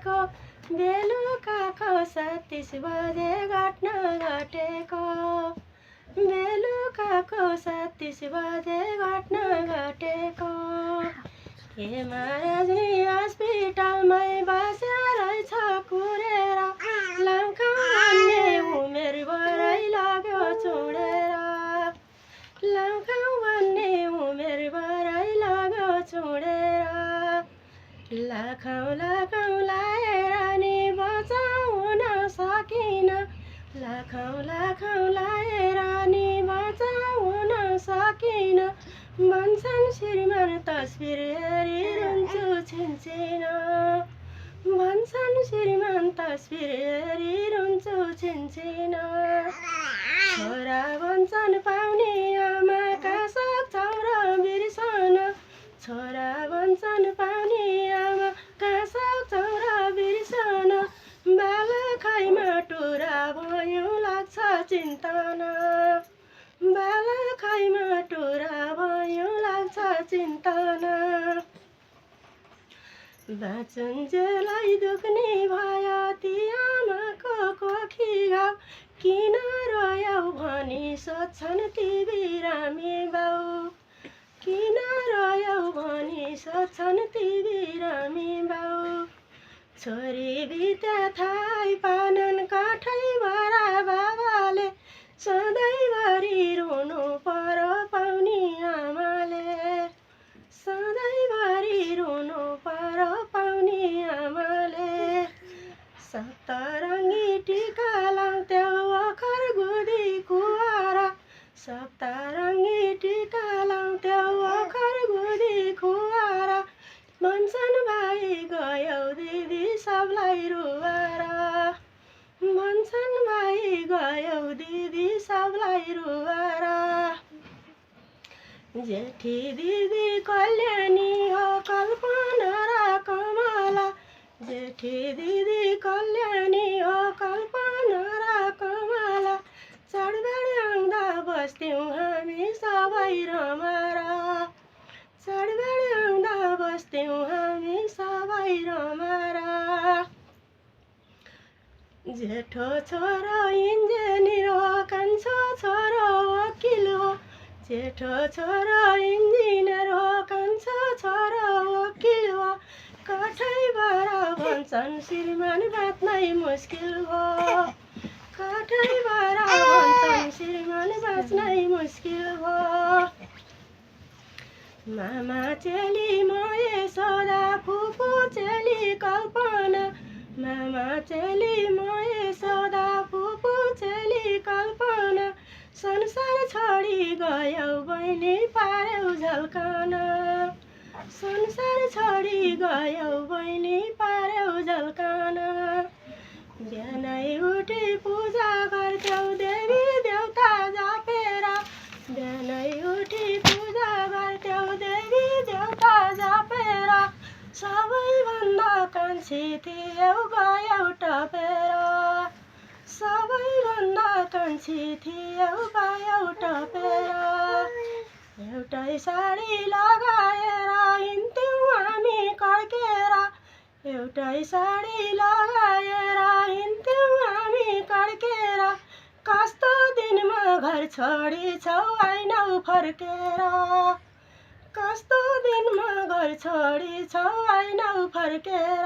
घटेको बेलुकाको 37 बजे घटना घटेको बेलुकाको 37 बजे घटना घटेको के महाराजनी हस्पिटलमै बसेर रहेछ कुरेर लम्काउ भन्ने उमेर भरै लाग्यो छोडेर लम्काउ भन्ने उमेर भरै लाग्यो छोडेर लाखौँ लाएर नि बचाउन सकिन लाखौँ लाएर नि बचाउन सकिन भन्छन् श्रीमान तस्बिर हेरी रुन्छु छिनछिन भन्छन् श्रीमान तस्बिर हेरी रुन्छु छिनछिन छोरा भन्छन् पाउने आमा कहाँ सक्छौ र बिर्सन छोरा भन्छन् पाउने आमा कहाँ सक्छौ र बिर्सन बालखैमा टुरा भयो लाग्छ चिन्तन बालखैमा टुरा भयो लाग्छ चिन्तन बाँचुन्जेलै दुख्ने भयो ती आमाको कोखी घाउ किन रोयौ भनी सोध्छन् ती बिरामी बाउ किन रोयौ भनी सोध्छन् ती बिरामी बाउ छोरी बित्या थाहै पानन् काठैभर बाबाले सधैँभरि रुनु पर्यो पाउने आमाले सधैँभरि रुनु पर्यो पाउने आमाले सप्तरङ्गी टिका लाउँथ्यौ ओखर गुदी कुवार सप्तरङ्गी टिका लाउँथ्यौ ओखर गुदी कुवार भन्छन् भाइ गयौ दिदी सबलाई रुवार भन्छन् भाइ गयौ दिदी सबलाई रुवार जेठी दिदी कल्याणी हो कल्पना र कमला जेठी दिदी कल्याणी हो कल्पना र कमला चाडबाड आउँदा बस्थ्यौँ हामी सबै रमाएर चाडबाड आउँदा बस्थ्यौँ हामी सबै रमाएर जेठो छोरो इन्जिनियर हो कान्छो छोरो वकिल हो जेठो छोरो इन्जिनियर हो कान्छो छोरो वकिल हो काठैभर भन्छन् श्रीमान बाँच्नै मुस्किल हो काठैभर भन्छन् श्रीमान बाँच्नै मुस्किल हो मामा चेली म यशोदा फुपू चेली कल्पना मामा चेली म यशोदा फुपू चेली कल्पना संसार छोडी गयौ बहिनी पार्यौ झल्कन संसार छोडी गयौ बहिनी पार्यौ झल्कन बिहानै उठी पूजा गर्थ्यौ देवी देउता जापेर बिहानै उठी पूजा गर्थ्यौ देवी देउता जापेर सबैभन्दा कान्छी थियौ गयौ टपेर सबैभन्दा कान्छी थियौ गयौ टपेर एउटै साडी लगाएर हिँड्थ्यौँ हामी कड्केर एउटै साडी लगाएर हिँड्थ्यौँ हामी कड्केर कस्तो दिनमा घर छोडी छौ आइनौ फर्केर कस्तो दिनमा घर छोडी छौ आइनौ फर्केर